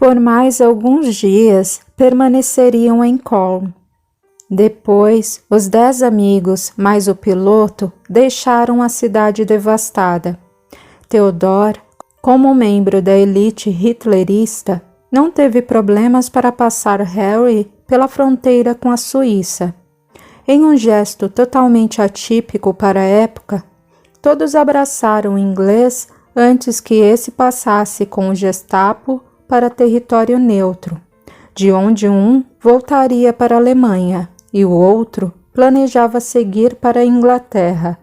Por mais alguns dias permaneceriam em Colne. Depois, os 10 amigos, mais o piloto, deixaram a cidade devastada. Theodor, como membro da elite hitlerista, não teve problemas para passar Harry pela fronteira com a Suíça. Em um gesto totalmente atípico para a época, todos abraçaram o inglês antes que esse passasse com o Gestapo para território neutro, de onde um voltaria para a Alemanha e o outro planejava seguir para a Inglaterra.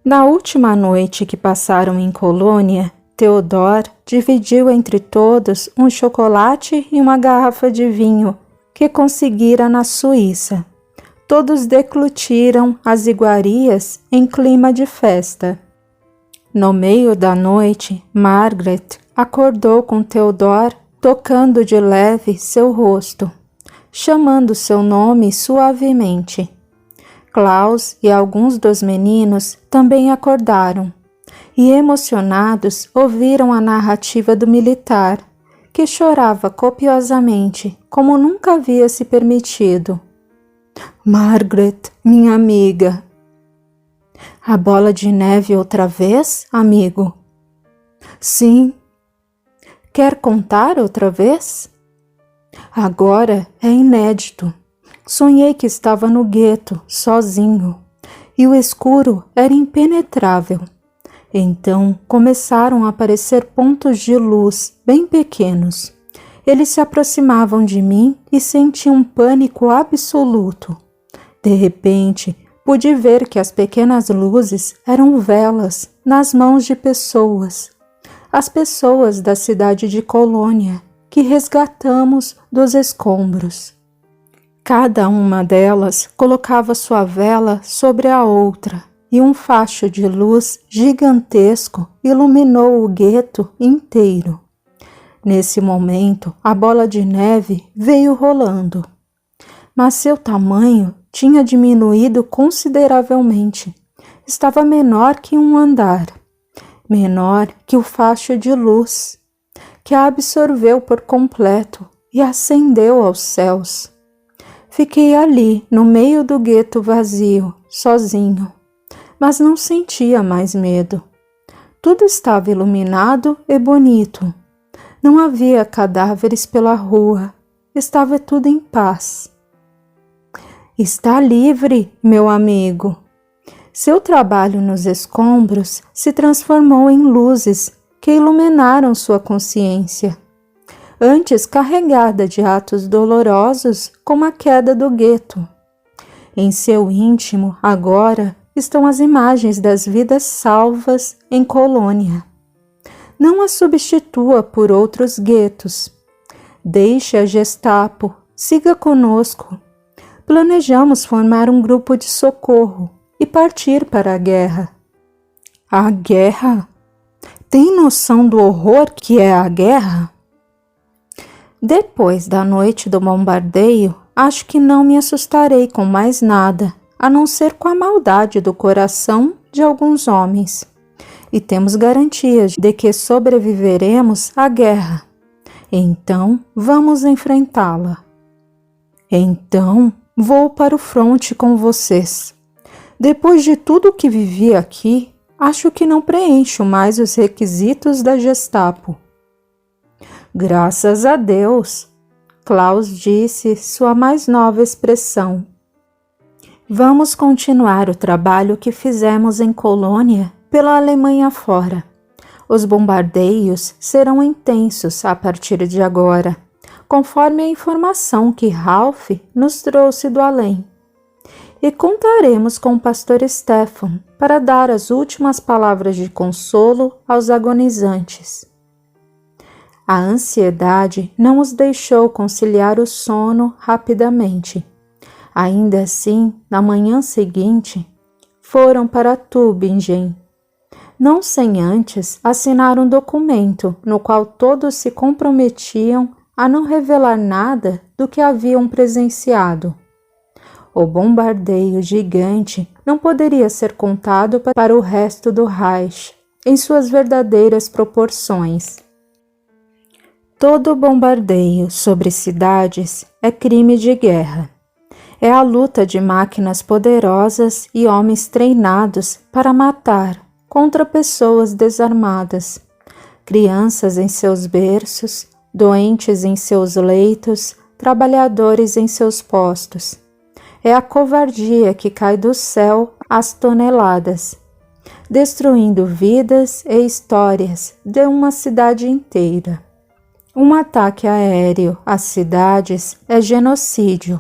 Na última noite que passaram em Colônia, Theodor dividiu entre todos um chocolate e uma garrafa de vinho que conseguira na Suíça. Todos declutiram as iguarias em clima de festa. No meio da noite, Margaret acordou com Theodor tocando de leve seu rosto, chamando seu nome suavemente. Klaus e alguns dos meninos também acordaram e, emocionados, ouviram a narrativa do militar, que chorava copiosamente, como nunca havia se permitido. Margaret, minha amiga. A bola de neve outra vez, amigo? Sim. Quer contar outra vez? Agora é inédito. Sonhei que estava no gueto, sozinho, e o escuro era impenetrável. Então começaram a aparecer pontos de luz bem pequenos. Eles se aproximavam de mim e senti um pânico absoluto. De repente, pude ver que as pequenas luzes eram velas nas mãos de pessoas. As pessoas da cidade de Colônia, que resgatamos dos escombros. Cada uma delas colocava sua vela sobre a outra, e um facho de luz gigantesco iluminou o gueto inteiro. Nesse momento, a bola de neve veio rolando, mas seu tamanho tinha diminuído consideravelmente. Estava menor que um andar, menor que o facho de luz, que a absorveu por completo e ascendeu aos céus. Fiquei ali, no meio do gueto vazio, sozinho, mas não sentia mais medo. Tudo estava iluminado e bonito. Não havia cadáveres pela rua. Estava tudo em paz. Está livre, meu amigo. Seu trabalho nos escombros se transformou em luzes que iluminaram sua consciência, antes carregada de atos dolorosos como a queda do gueto. Em seu íntimo, agora, estão as imagens das vidas salvas em Colônia. Não a substitua por outros guetos. Deixe a Gestapo, siga conosco. Planejamos formar um grupo de socorro e partir para a guerra. A guerra? Tem noção do horror que é a guerra? Depois da noite do bombardeio, acho que não me assustarei com mais nada, a não ser com a maldade do coração de alguns homens. E temos garantias de que sobreviveremos à guerra. Então, vamos enfrentá-la. Então, vou para o fronte com vocês. Depois de tudo que vivi aqui, acho que não preencho mais os requisitos da Gestapo. Graças a Deus, Klaus disse sua mais nova expressão. Vamos continuar o trabalho que fizemos em Colônia pela Alemanha fora. Os bombardeios serão intensos a partir de agora, conforme a informação que Ralph nos trouxe do além. E contaremos com o pastor Stefan para dar as últimas palavras de consolo aos agonizantes. A ansiedade não os deixou conciliar o sono rapidamente. Ainda assim, na manhã seguinte, foram para Tübingen. Não sem antes assinar um documento no qual todos se comprometiam a não revelar nada do que haviam presenciado. O bombardeio gigante não poderia ser contado para o resto do Reich em suas verdadeiras proporções. Todo bombardeio sobre cidades é crime de guerra. É a luta de máquinas poderosas e homens treinados para matar contra pessoas desarmadas, crianças em seus berços, doentes em seus leitos, trabalhadores em seus postos. É a covardia que cai do céu às toneladas, destruindo vidas e histórias de uma cidade inteira. Um ataque aéreo às cidades é genocídio,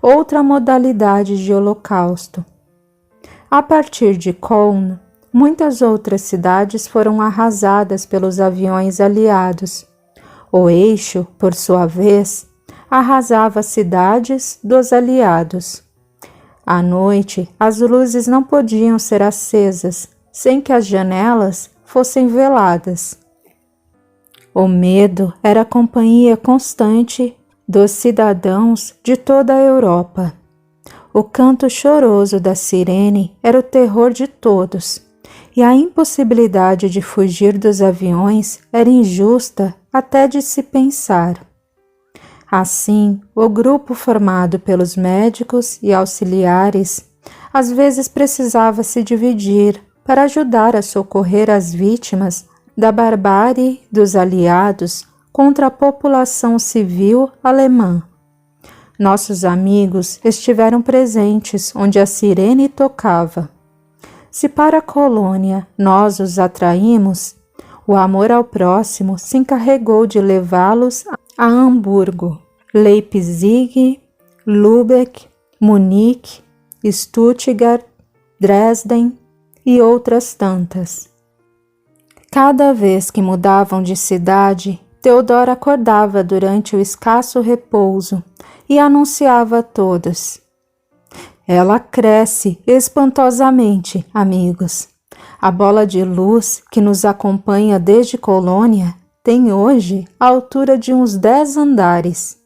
outra modalidade de holocausto. A partir de Köln, muitas outras cidades foram arrasadas pelos aviões aliados. O eixo, por sua vez, arrasava cidades dos aliados. À noite, as luzes não podiam ser acesas sem que as janelas fossem veladas. O medo era a companhia constante dos cidadãos de toda a Europa. O canto choroso da sirene era o terror de todos, e a impossibilidade de fugir dos aviões era injusta até de se pensar. Assim, o grupo formado pelos médicos e auxiliares às vezes precisava se dividir para ajudar a socorrer as vítimas da barbárie dos aliados contra a população civil alemã. Nossos amigos estiveram presentes onde a sirene tocava. Se para a colônia nós os atraímos, o amor ao próximo se encarregou de levá-los a Hamburgo, Leipzig, Lübeck, Munique, Stuttgart, Dresden e outras tantas. Cada vez que mudavam de cidade, Theodora acordava durante o escasso repouso e anunciava a todos: "Ela cresce espantosamente, amigos. A bola de luz que nos acompanha desde Colônia tem hoje a altura de uns 10 andares."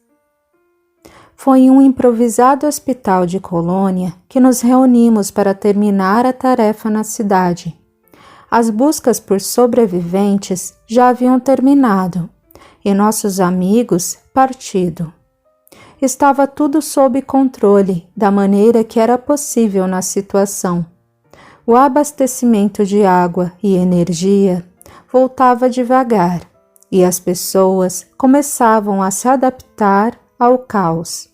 Foi em um improvisado hospital de Colônia que nos reunimos para terminar a tarefa na cidade. As buscas por sobreviventes já haviam terminado e nossos amigos partido. Estava tudo sob controle da maneira que era possível na situação. O abastecimento de água e energia voltava devagar e as pessoas começavam a se adaptar ao caos.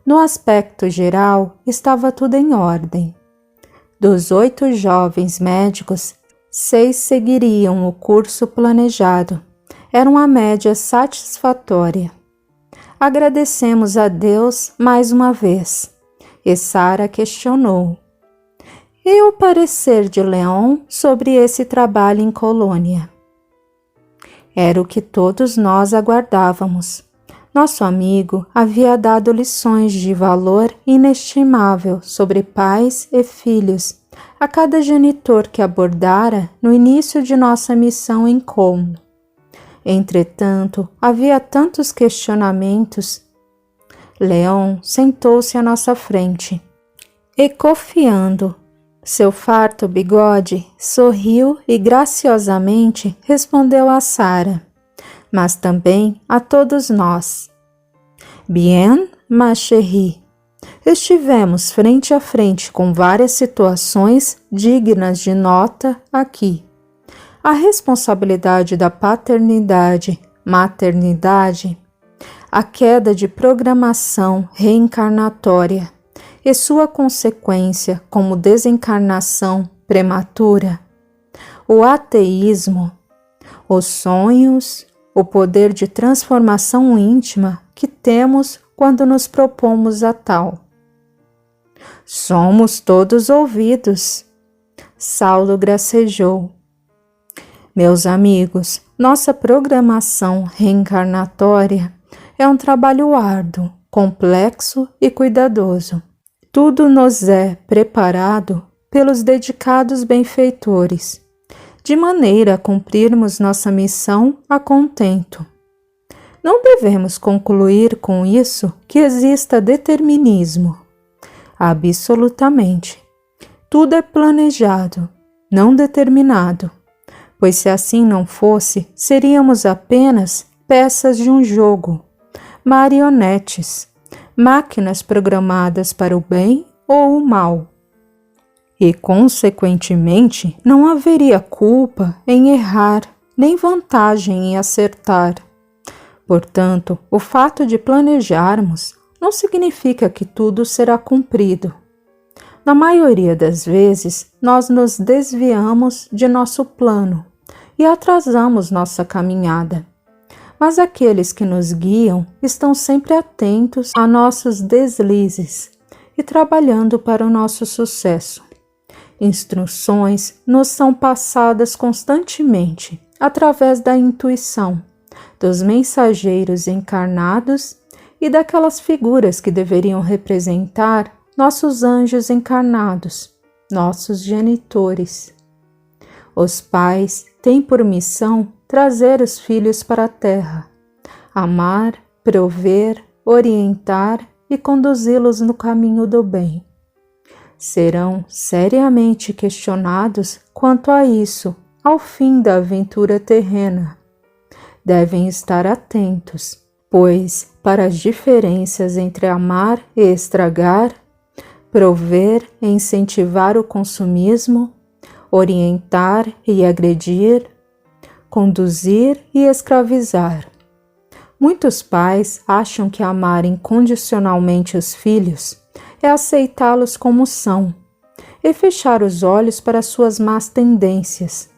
No aspecto geral, estava tudo em ordem. Dos 8 jovens médicos, 6 seguiriam o curso planejado. Era uma média satisfatória. Agradecemos a Deus mais uma vez. E Sara questionou: "E o parecer de Leon sobre esse trabalho em Colônia?" Era o que todos nós aguardávamos. Nosso amigo havia dado lições de valor inestimável sobre pais e filhos a cada genitor que abordara no início de nossa missão em Köln. Entretanto, havia tantos questionamentos. Leon sentou-se à nossa frente e, cofiando seu farto bigode, sorriu e graciosamente respondeu a Sara, mas também a todos nós: "Bien, ma chérie, estivemos frente a frente com várias situações dignas de nota aqui. A responsabilidade da paternidade, maternidade, a queda de programação reencarnatória e sua consequência como desencarnação prematura, o ateísmo, os sonhos, o poder de transformação íntima que temos quando nos propomos a tal." "Somos todos ouvidos." Saulo gracejou. Meus amigos, nossa programação reencarnatória é um trabalho árduo, complexo e cuidadoso. Tudo nos é preparado pelos dedicados benfeitores, de maneira a cumprirmos nossa missão a contento. Não devemos concluir com isso que exista determinismo. Absolutamente. Tudo é planejado, não determinado, pois se assim não fosse, seríamos apenas peças de um jogo, marionetes, máquinas programadas para o bem ou o mal. E, consequentemente, não haveria culpa em errar, nem vantagem em acertar. Portanto, o fato de planejarmos não significa que tudo será cumprido. Na maioria das vezes, nós nos desviamos de nosso plano e atrasamos nossa caminhada. Mas aqueles que nos guiam estão sempre atentos a nossos deslizes e trabalhando para o nosso sucesso. Instruções nos são passadas constantemente através da intuição, dos mensageiros encarnados e daquelas figuras que deveriam representar nossos anjos encarnados, nossos genitores. Os pais têm por missão trazer os filhos para a terra, amar, prover, orientar e conduzi-los no caminho do bem. Serão seriamente questionados quanto a isso ao fim da aventura terrena. Devem estar atentos, pois, para as diferenças entre amar e estragar, prover e incentivar o consumismo, orientar e agredir, conduzir e escravizar. Muitos pais acham que amar incondicionalmente os filhos é aceitá-los como são e fechar os olhos para suas más tendências,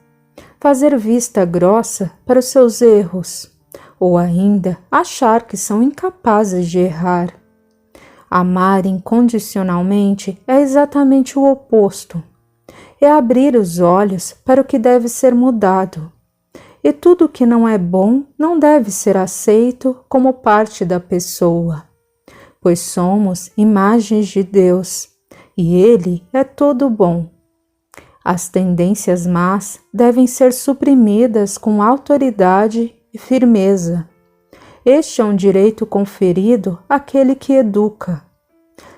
fazer vista grossa para os seus erros, ou ainda achar que são incapazes de errar. Amar incondicionalmente é exatamente o oposto. É abrir os olhos para o que deve ser mudado. E tudo o que não é bom não deve ser aceito como parte da pessoa, pois somos imagens de Deus e Ele é todo bom. As tendências más devem ser suprimidas com autoridade e firmeza. Este é um direito conferido àquele que educa.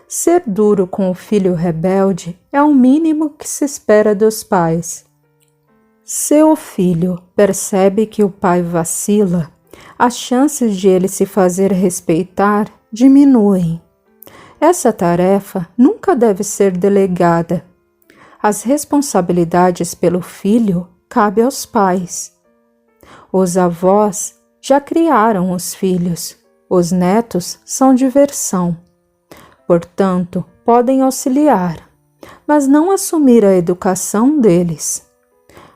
Ser duro com o filho rebelde é o mínimo que se espera dos pais. Se o filho percebe que o pai vacila, as chances de ele se fazer respeitar diminuem. Essa tarefa nunca deve ser delegada. As responsabilidades pelo filho cabem aos pais. Os avós já criaram os filhos, os netos são diversão. Portanto, podem auxiliar, mas não assumir a educação deles.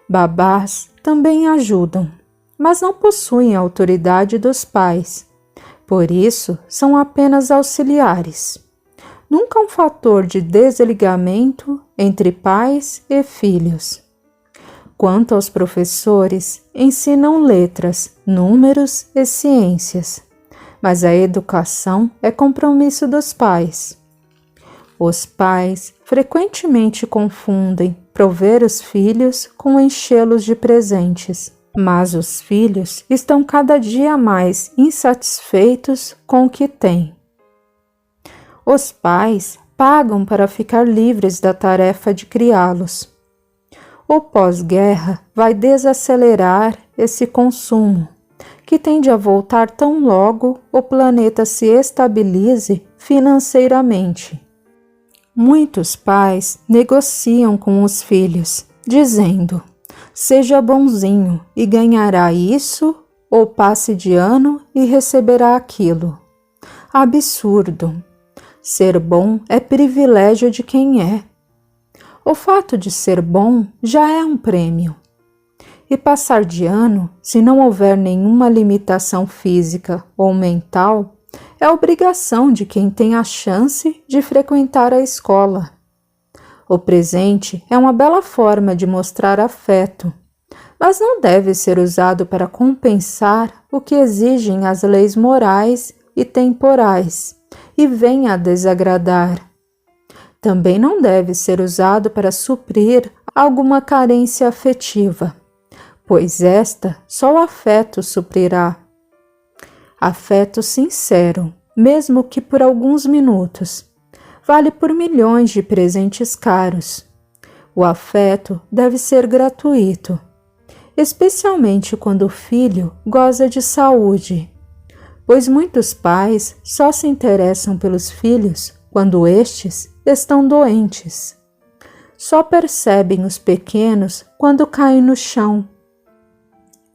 Babás também ajudam, mas não possuem a autoridade dos pais. Por isso, são apenas auxiliares. Nunca um fator de desligamento entre pais e filhos. Quanto aos professores, ensinam letras, números e ciências, mas a educação é compromisso dos pais. Os pais frequentemente confundem prover os filhos com enchê-los de presentes, mas os filhos estão cada dia mais insatisfeitos com o que têm. Os pais pagam para ficar livres da tarefa de criá-los. O pós-guerra vai desacelerar esse consumo, que tende a voltar tão logo o planeta se estabilize financeiramente. Muitos pais negociam com os filhos, dizendo: seja bonzinho e ganhará isso, ou passe de ano e receberá aquilo. Absurdo! Ser bom é privilégio de quem é. O fato de ser bom já é um prêmio. E passar de ano, se não houver nenhuma limitação física ou mental, é obrigação de quem tem a chance de frequentar a escola. O presente é uma bela forma de mostrar afeto, mas não deve ser usado para compensar o que exigem as leis morais e temporais e venha a desagradar. Também não deve ser usado para suprir alguma carência afetiva, pois esta só o afeto suprirá. Afeto sincero, mesmo que por alguns minutos, vale por milhões de presentes caros. O afeto deve ser gratuito. especialmente quando o filho goza de saúde, pois muitos pais só se interessam pelos filhos quando estes estão doentes. Só percebem os pequenos quando caem no chão.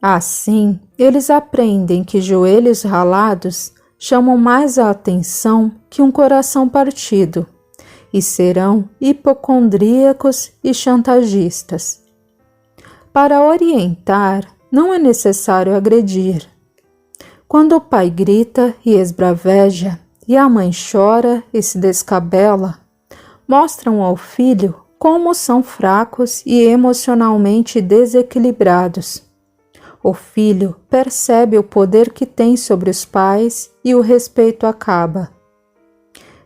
Assim, eles aprendem que joelhos ralados chamam mais a atenção que um coração partido, e serão hipocondríacos e chantagistas. Para orientar, não é necessário agredir. Quando o pai grita e esbraveja, e a mãe chora e se descabela, mostram ao filho como são fracos e emocionalmente desequilibrados. O filho percebe o poder que tem sobre os pais e o respeito acaba.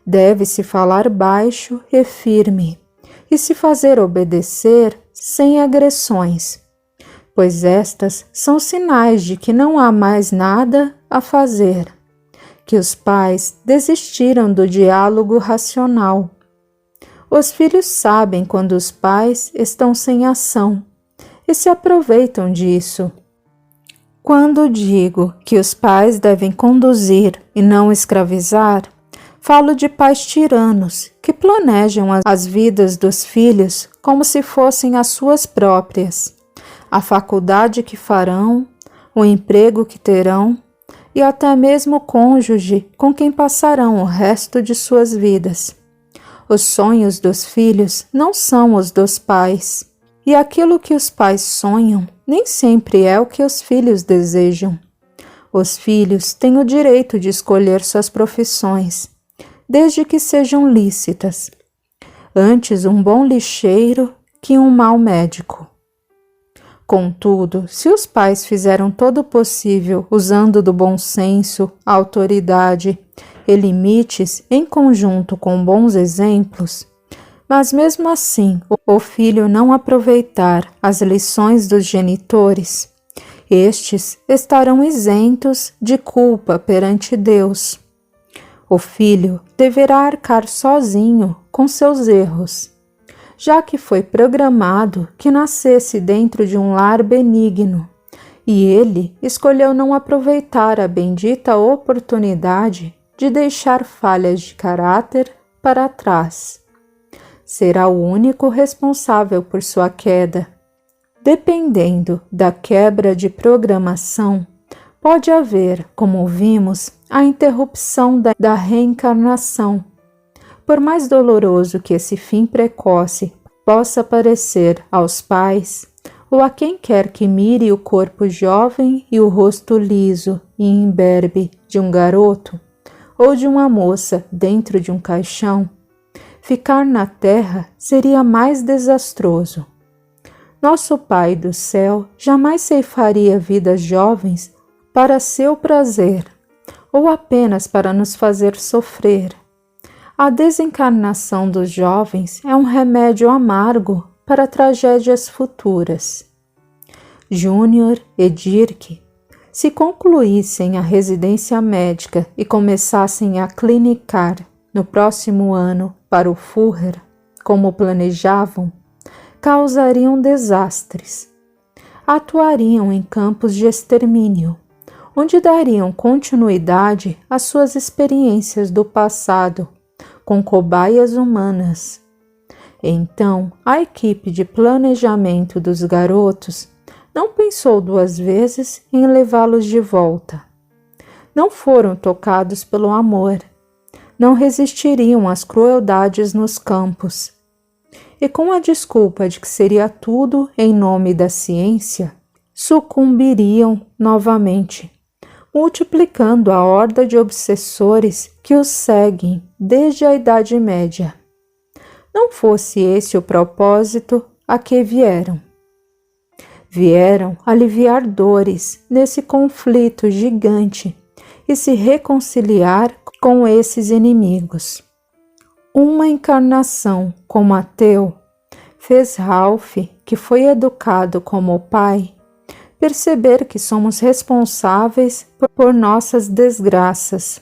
Deve-se falar baixo e firme, e se fazer obedecer sem agressões, pois estas são sinais de que não há mais nada a fazer, que os pais desistiram do diálogo racional. Os filhos sabem quando os pais estão sem ação e se aproveitam disso. Quando digo que os pais devem conduzir e não escravizar, falo de pais tiranos que planejam as vidas dos filhos como se fossem as suas próprias, a faculdade que farão, o emprego que terão e até mesmo o cônjuge com quem passarão o resto de suas vidas. Os sonhos dos filhos não são os dos pais, e aquilo que os pais sonham nem sempre é o que os filhos desejam. Os filhos têm o direito de escolher suas profissões, desde que sejam lícitas. Antes um bom lixeiro que um mau médico. Contudo, se os pais fizeram todo o possível usando do bom senso, autoridade e limites em conjunto com bons exemplos, mas mesmo assim o filho não aproveitar as lições dos genitores, estes estarão isentos de culpa perante Deus. O filho deverá arcar sozinho com seus erros, já que foi programado que nascesse dentro de um lar benigno, e ele escolheu não aproveitar a bendita oportunidade de deixar falhas de caráter para trás. Será o único responsável por sua queda. Dependendo da quebra de programação, pode haver, como vimos, a interrupção da reencarnação. Por mais doloroso que esse fim precoce possa parecer aos pais, ou a quem quer que mire o corpo jovem e o rosto liso e imberbe de um garoto, ou de uma moça dentro de um caixão, ficar na terra seria mais desastroso. Nosso Pai do céu jamais ceifaria vidas jovens para seu prazer, ou apenas para nos fazer sofrer. A desencarnação dos jovens é um remédio amargo para tragédias futuras. Júnior e Dirk, se concluíssem a residência médica e começassem a clinicar no próximo ano para o Führer, como planejavam, causariam desastres. Atuariam em campos de extermínio, onde dariam continuidade às suas experiências do passado, com cobaias humanas. Então, a equipe de planejamento dos garotos não pensou duas vezes em levá-los de volta. Não foram tocados pelo amor, não resistiriam às crueldades nos campos. E com a desculpa de que seria tudo em nome da ciência, sucumbiriam novamente, multiplicando a horda de obsessores que os seguem desde a Idade Média. Não fosse esse o propósito a que vieram. Vieram aliviar dores nesse conflito gigante e se reconciliar com esses inimigos. Uma encarnação como ateu fez Ralph, que foi educado como pai, perceber que somos responsáveis por nossas desgraças.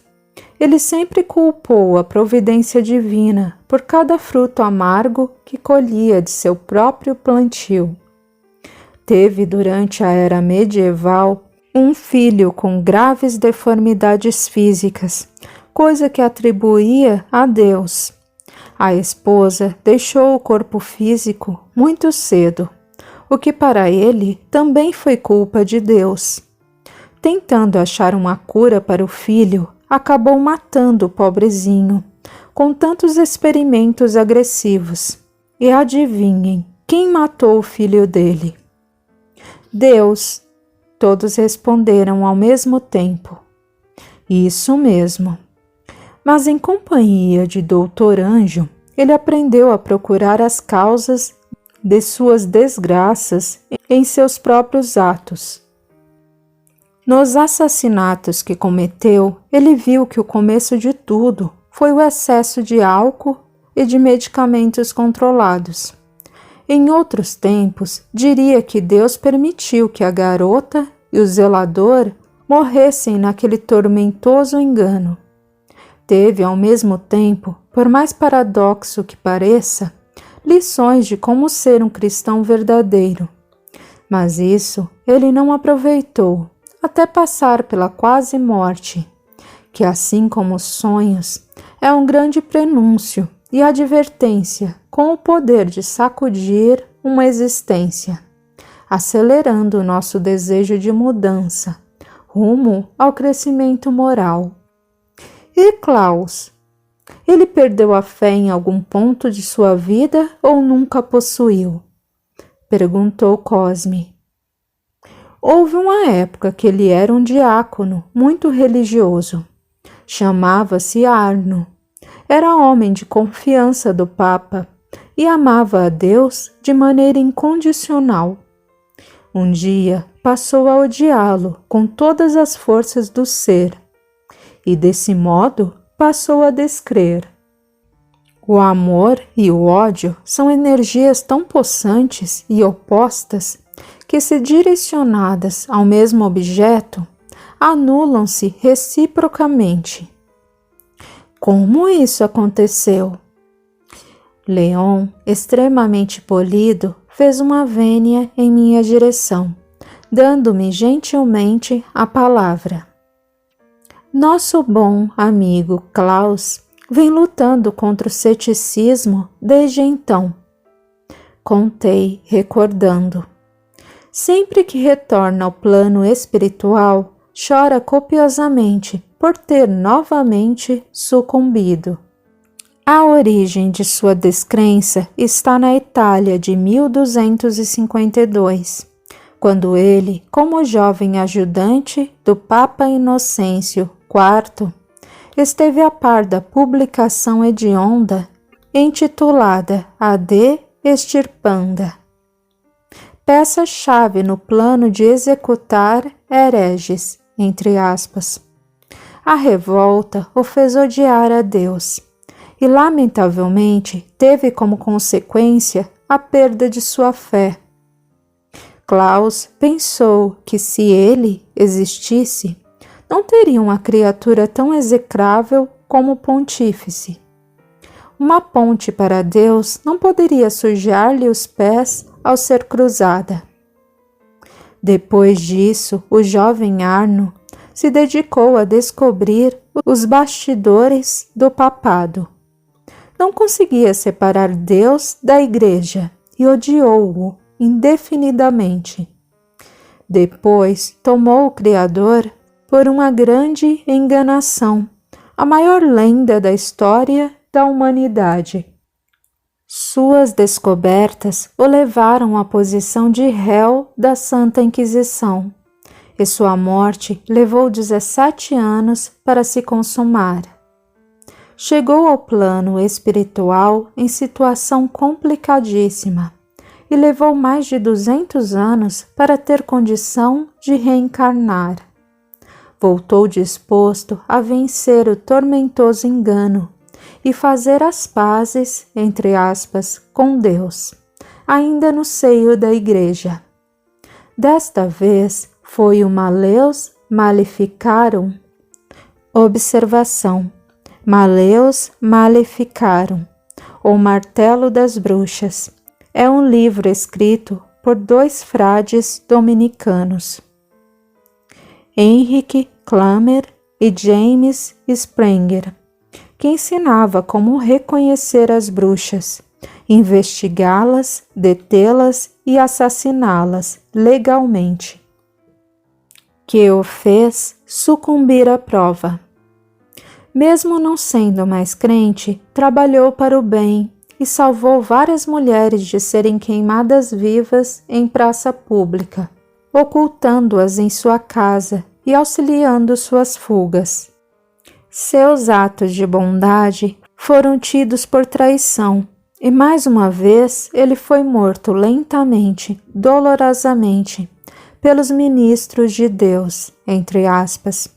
Ele sempre culpou a providência divina por cada fruto amargo que colhia de seu próprio plantio. Teve durante a era medieval um filho com graves deformidades físicas, coisa que atribuía a Deus. A esposa deixou o corpo físico muito cedo, o que para ele também foi culpa de Deus. Tentando achar uma cura para o filho, acabou matando o pobrezinho, com tantos experimentos agressivos. E adivinhem, quem matou o filho dele? Deus. Todos responderam ao mesmo tempo. Isso mesmo. Mas em companhia de Doutor Anjo, ele aprendeu a procurar as causas de suas desgraças em seus próprios atos. Nos assassinatos que cometeu, ele viu que o começo de tudo foi o excesso de álcool e de medicamentos controlados. Em outros tempos, diria que Deus permitiu que a garota e o zelador morressem naquele tormentoso engano. Teve, ao mesmo tempo, por mais paradoxo que pareça, lições de como ser um cristão verdadeiro. Mas isso ele não aproveitou, até passar pela quase morte, que, assim como os sonhos, é um grande prenúncio e advertência com o poder de sacudir uma existência, acelerando o nosso desejo de mudança, rumo ao crescimento moral. E Klaus? Ele perdeu a fé em algum ponto de sua vida ou nunca possuiu? Perguntou Cosme. Houve uma época que ele era um diácono muito religioso. Chamava-se Arno. Era homem de confiança do Papa e amava a Deus de maneira incondicional. Um dia passou a odiá-lo com todas as forças do ser e, desse modo, passou a descrer. O amor e o ódio são energias tão possantes e opostas que, se direcionadas ao mesmo objeto, anulam-se reciprocamente. Como isso aconteceu? Leon, extremamente polido, fez uma vênia em minha direção, dando-me gentilmente a palavra. Nosso bom amigo Klaus vem lutando contra o ceticismo desde então. Contei, recordando. Sempre que retorna ao plano espiritual, chora copiosamente por ter novamente sucumbido. A origem de sua descrença está na Itália de 1252, quando ele, como jovem ajudante do Papa Inocêncio IV, esteve a par da publicação hedionda intitulada Ad Extirpanda, peça-chave no plano de executar hereges, entre aspas. A revolta o fez odiar a Deus e, lamentavelmente, teve como consequência a perda de sua fé. Klaus pensou que, se ele existisse, não teria uma criatura tão execrável como o pontífice. Uma ponte para Deus não poderia sujar-lhe os pés ao ser cruzada. Depois disso, o jovem Arno se dedicou a descobrir os bastidores do papado. Não conseguia separar Deus da Igreja e odiou-o indefinidamente. Depois tomou o Criador por uma grande enganação, a maior lenda da história da humanidade. Suas descobertas o levaram à posição de réu da Santa Inquisição, e sua morte levou 17 anos para se consumar. Chegou ao plano espiritual em situação complicadíssima e levou mais de 200 anos para ter condição de reencarnar. Voltou disposto a vencer o tormentoso engano e fazer as pazes, entre aspas, com Deus, ainda no seio da Igreja. Desta vez foi o Malleus Maleficarum. Observação: Malleus Maleficarum, ou Martelo das Bruxas, é um livro escrito por 2 frades dominicanos, Henrik Klammer e James Sprenger, que ensinava como reconhecer as bruxas, investigá-las, detê-las e assassiná-las legalmente, que o fez sucumbir à prova. Mesmo não sendo mais crente, trabalhou para o bem e salvou várias mulheres de serem queimadas vivas em praça pública, ocultando-as em sua casa e auxiliando suas fugas. Seus atos de bondade foram tidos por traição, e mais uma vez ele foi morto lentamente, dolorosamente, pelos ministros de Deus, entre aspas.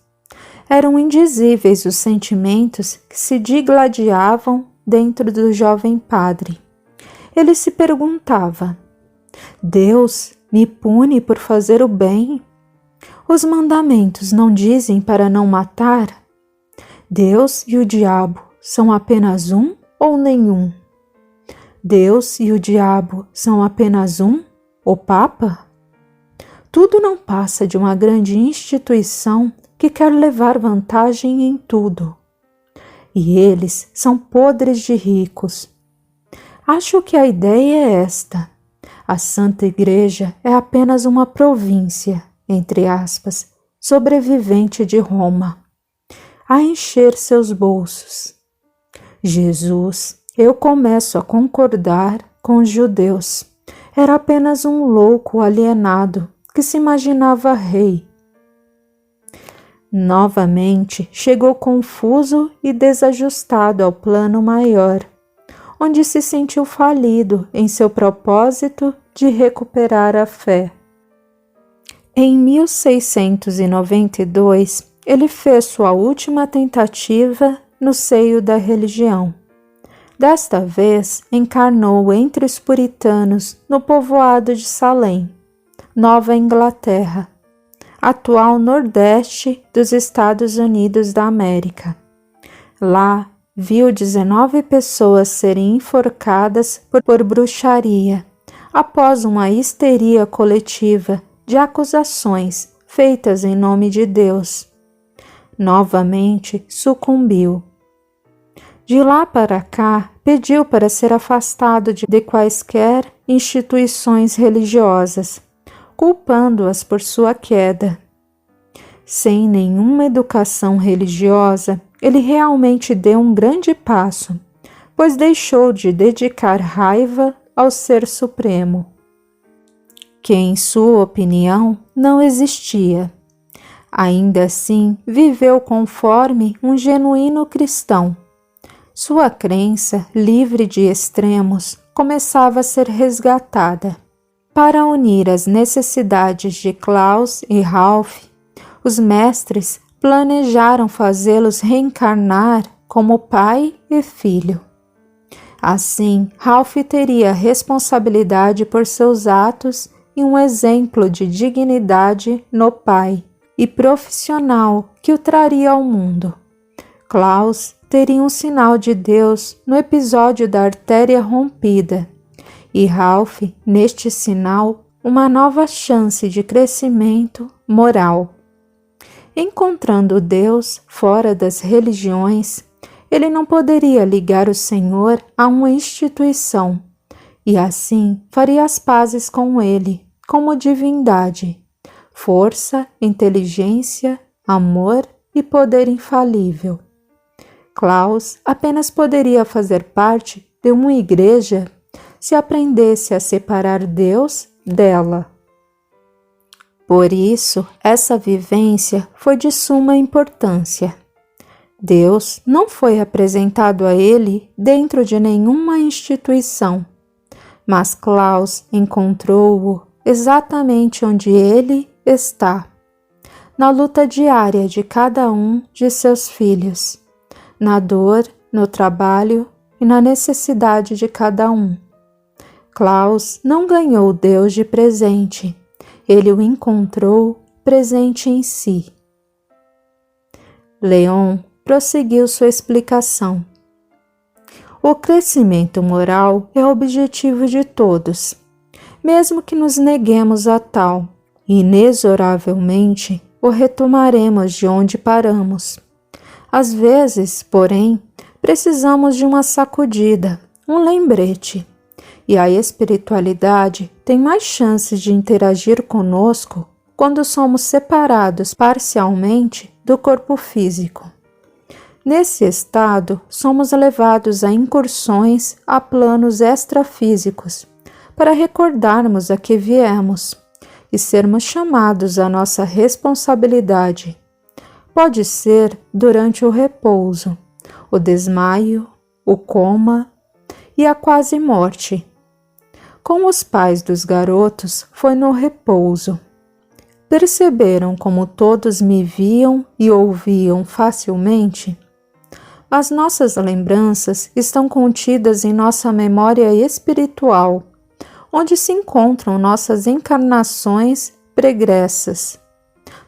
Eram indizíveis os sentimentos que se digladiavam dentro do jovem padre. Ele se perguntava: Deus me pune por fazer o bem? Os mandamentos não dizem para não matar? Deus e o diabo são apenas um ou nenhum? Deus e o diabo são apenas um, o Papa? Tudo não passa de uma grande instituição que quer levar vantagem em tudo. E eles são podres de ricos. Acho que a ideia é esta. A Santa Igreja é apenas uma província, entre aspas, sobrevivente de Roma, a encher seus bolsos. Jesus, eu começo a concordar com os judeus. Era apenas um louco alienado que se imaginava rei. Novamente chegou confuso e desajustado ao plano maior, onde se sentiu falido em seu propósito de recuperar a fé. Em 1692, ele fez sua última tentativa no seio da religião. Desta vez, encarnou entre os puritanos no povoado de Salem, Nova Inglaterra, atual Nordeste dos Estados Unidos da América. Lá, viu 19 pessoas serem enforcadas por bruxaria, após uma histeria coletiva de acusações feitas em nome de Deus. Novamente sucumbiu. De lá para cá, pediu para ser afastado de quaisquer instituições religiosas, culpando-as por sua queda. Sem nenhuma educação religiosa, ele realmente deu um grande passo, pois deixou de dedicar raiva ao Ser Supremo, que, em sua opinião, não existia. Ainda assim, viveu conforme um genuíno cristão. Sua crença, livre de extremos, começava a ser resgatada. Para unir as necessidades de Klaus e Ralph, os mestres planejaram fazê-los reencarnar como pai e filho. Assim, Ralph teria responsabilidade por seus atos e um exemplo de dignidade no pai e profissional que o traria ao mundo. Klaus teria um sinal de Deus no episódio da artéria rompida, e Ralph, neste sinal, uma nova chance de crescimento moral. Encontrando Deus fora das religiões, ele não poderia ligar o Senhor a uma instituição, e assim faria as pazes com ele, como divindade, força, inteligência, amor e poder infalível. Klaus apenas poderia fazer parte de uma igreja se aprendesse a separar Deus dela. Por isso, essa vivência foi de suma importância. Deus não foi apresentado a ele dentro de nenhuma instituição, mas Klaus encontrou-o exatamente onde ele está, na luta diária de cada um de seus filhos, na dor, no trabalho e na necessidade de cada um. Klaus não ganhou Deus de presente, ele o encontrou presente em si. Leon prosseguiu sua explicação. O crescimento moral é o objetivo de todos. mesmo que nos neguemos a tal. Inexoravelmente o retomaremos de onde paramos. Às vezes, porém, precisamos de uma sacudida, um lembrete. E a espiritualidade tem mais chances de interagir conosco quando somos separados parcialmente do corpo físico. Nesse estado, somos levados a incursões a planos extrafísicos para recordarmos a que viemos e sermos chamados à nossa responsabilidade. Pode ser durante o repouso, o desmaio, o coma e a quase morte. Com os pais dos garotos foi no repouso. Perceberam como todos me viam e ouviam facilmente? As nossas lembranças estão contidas em nossa memória espiritual, onde se encontram nossas encarnações pregressas,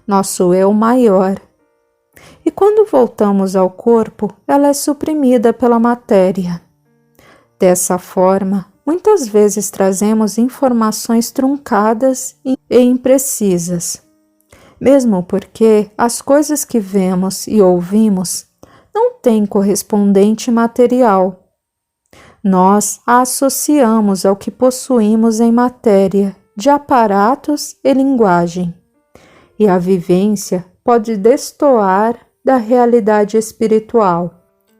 nosso eu maior. E quando voltamos ao corpo, ela é suprimida pela matéria. Dessa forma, muitas vezes trazemos informações truncadas e imprecisas, mesmo porque as coisas que vemos e ouvimos não têm correspondente material. Nós a associamos ao que possuímos em matéria de aparatos e linguagem, e a vivência pode destoar da realidade espiritual.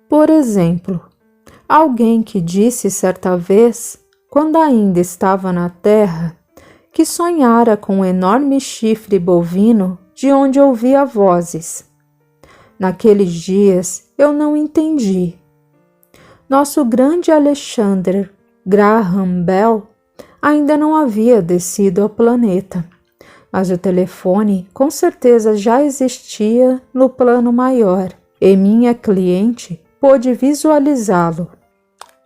Por exemplo, alguém que disse certa vez, quando ainda estava na terra, que sonhara com um enorme chifre bovino de onde ouvia vozes. Naqueles dias eu não entendi. Nosso grande Alexander Graham Bell ainda não havia descido ao planeta, mas o telefone com certeza já existia no plano maior e minha cliente pôde visualizá-lo.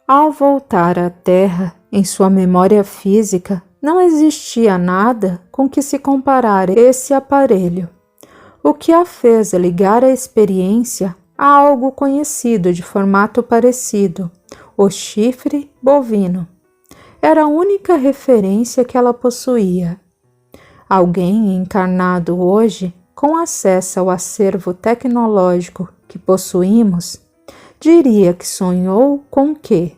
Ao voltar à Terra, em sua memória física, não existia nada com que se comparar esse aparelho, o que a fez ligar a experiência a algo conhecido de formato parecido, o chifre bovino. Era a única referência que ela possuía. Alguém encarnado hoje, com acesso ao acervo tecnológico que possuímos, diria que sonhou com o quê?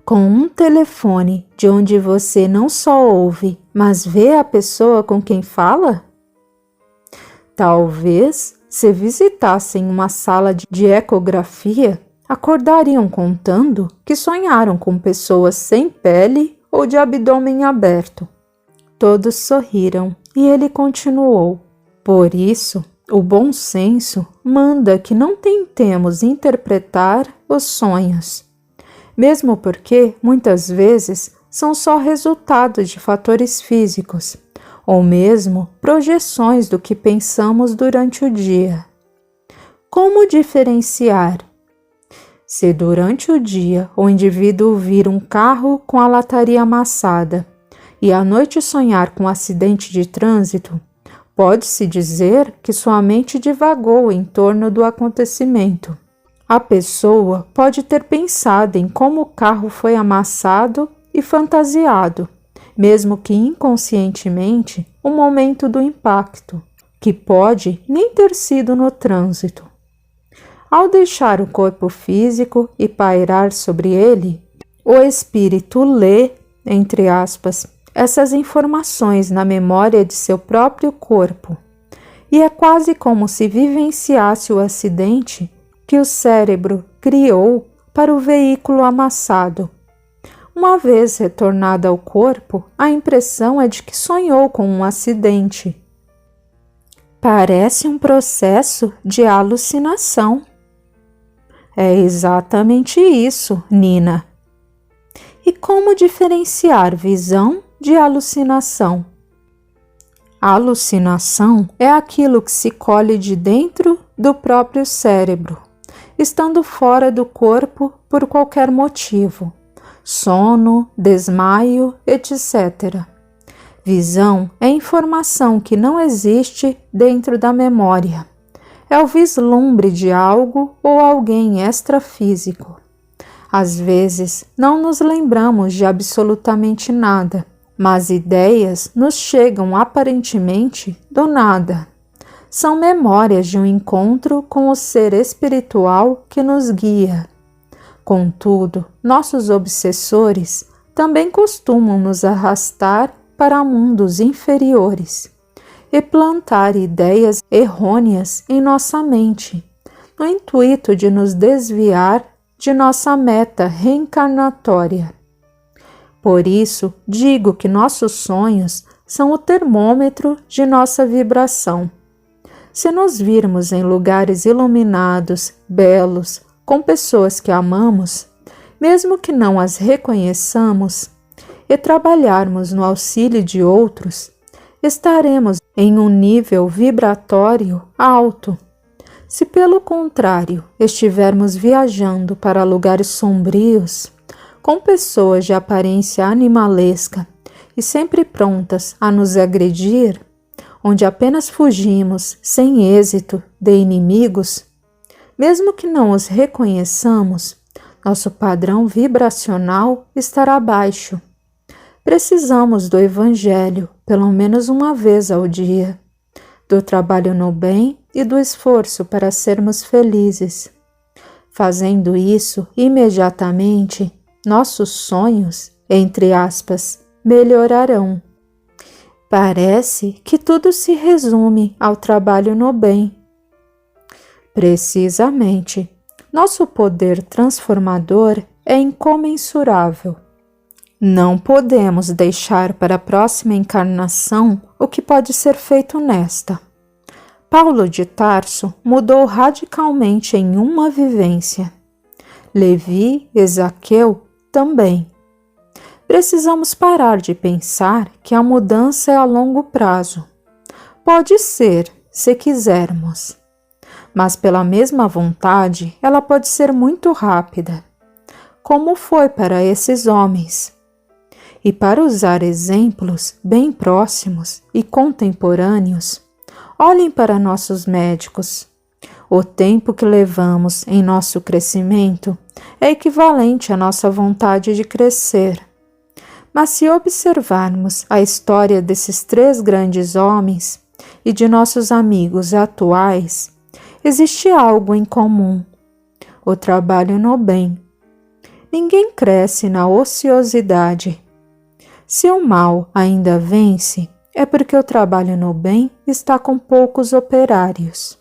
Com um telefone de onde você não só ouve, mas vê a pessoa com quem fala? Talvez, se visitassem uma sala de ecografia, acordariam contando que sonharam com pessoas sem pele ou de abdômen aberto. Todos sorriram e ele continuou. Por isso, o bom senso manda que não tentemos interpretar os sonhos, mesmo porque, muitas vezes, são só resultado de fatores físicos, ou mesmo projeções do que pensamos durante o dia. Como diferenciar? Se durante o dia o indivíduo vir um carro com a lataria amassada e à noite sonhar com um acidente de trânsito, pode-se dizer que sua mente divagou em torno do acontecimento. A pessoa pode ter pensado em como o carro foi amassado e fantasiado, mesmo que inconscientemente, o momento do impacto, que pode nem ter sido no trânsito. Ao deixar o corpo físico e pairar sobre ele, o espírito lê, entre aspas, essas informações na memória de seu próprio corpo, e é quase como se vivenciasse o acidente que o cérebro criou para o veículo amassado. Uma vez retornada ao corpo, a impressão é de que sonhou com um acidente. Parece um processo de alucinação. É exatamente isso, Nina. E como diferenciar visão de alucinação? A alucinação é aquilo que se colhe de dentro do próprio cérebro, estando fora do corpo por qualquer motivo. Sono, desmaio, etc. Visão é informação que não existe dentro da memória. É o vislumbre de algo ou alguém extrafísico. Às vezes, não nos lembramos de absolutamente nada, Mas ideias nos chegam aparentemente do nada. São memórias de um encontro com o ser espiritual que nos guia. Contudo, nossos obsessores também costumam nos arrastar para mundos inferiores e plantar ideias errôneas em nossa mente, no intuito de nos desviar de nossa meta reencarnatória. Por isso, digo que nossos sonhos são o termômetro de nossa vibração. Se nos virmos em lugares iluminados, belos, com pessoas que amamos, mesmo que não as reconheçamos, e trabalharmos no auxílio de outros, estaremos em um nível vibratório alto. Se, pelo contrário, estivermos viajando para lugares sombrios, com pessoas de aparência animalesca e sempre prontas a nos agredir, onde apenas fugimos sem êxito de inimigos, mesmo que não os reconheçamos, nosso padrão vibracional estará baixo. Precisamos do Evangelho pelo menos uma vez ao dia, do trabalho no bem e do esforço para sermos felizes. Fazendo isso imediatamente, nossos sonhos, entre aspas, melhorarão. Parece que tudo se resume ao trabalho no bem. Precisamente, nosso poder transformador é incomensurável. Não podemos deixar para a próxima encarnação o que pode ser feito nesta. Paulo de Tarso mudou radicalmente em uma vivência. Levi e Zaqueu também. Precisamos parar de pensar que a mudança é a longo prazo. Pode ser, se quisermos. Mas pela mesma vontade, ela pode ser muito rápida, como foi para esses homens. E para usar exemplos bem próximos e contemporâneos, olhem para nossos médicos. O tempo que levamos em nosso crescimento é equivalente à nossa vontade de crescer. Mas se observarmos a história desses três grandes homens e de nossos amigos atuais, existe algo em comum: o trabalho no bem. Ninguém cresce na ociosidade. Se o mal ainda vence, é porque o trabalho no bem está com poucos operários.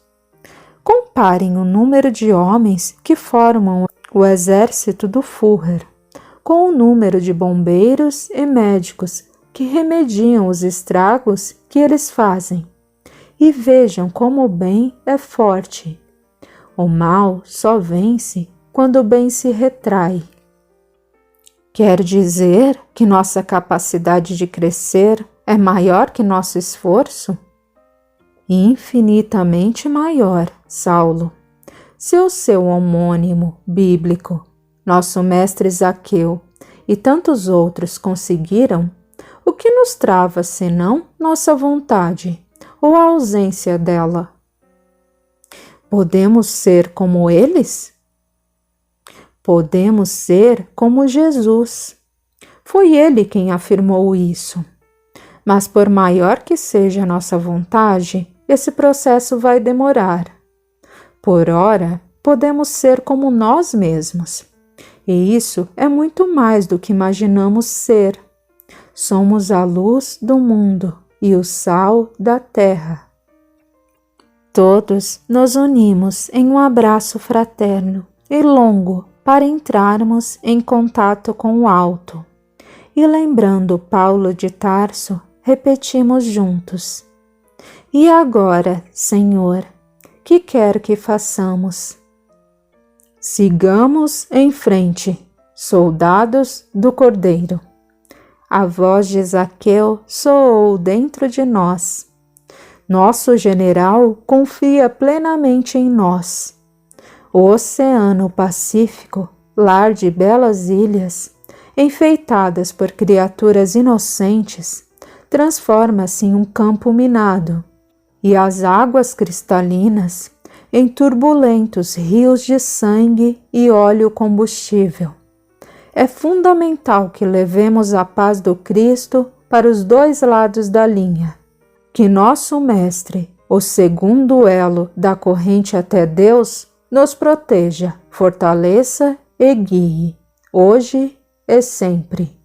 Comparem o número de homens que formam o exército do Führer com o número de bombeiros e médicos que remediam os estragos que eles fazem. E vejam como o bem é forte. O mal só vence quando o bem se retrai. Quer dizer que nossa capacidade de crescer é maior que nosso esforço? Infinitamente maior, Saulo. Se o seu homônimo bíblico, nosso mestre Zaqueu e tantos outros conseguiram, o que nos trava senão nossa vontade ou a ausência dela? Podemos ser como eles? Podemos ser como Jesus. Foi ele quem afirmou isso. Mas por maior que seja a nossa vontade, esse processo vai demorar. Por ora, podemos ser como nós mesmos. E isso é muito mais do que imaginamos ser. Somos a luz do mundo e o sal da terra. Todos nos unimos em um abraço fraterno e longo para entrarmos em contato com o alto. E lembrando Paulo de Tarso, repetimos juntos: E agora, Senhor, que quer que façamos? Sigamos em frente, soldados do Cordeiro. A voz de Zaqueu soou dentro de nós. Nosso general confia plenamente em nós. O Oceano Pacífico, lar de belas ilhas, enfeitadas por criaturas inocentes, transforma-se em um campo minado, e as águas cristalinas em turbulentos rios de sangue e óleo combustível. É fundamental que levemos a paz do Cristo para os dois lados da linha. Que nosso Mestre, o segundo elo da corrente até Deus, nos proteja, fortaleça e guie, hoje e sempre.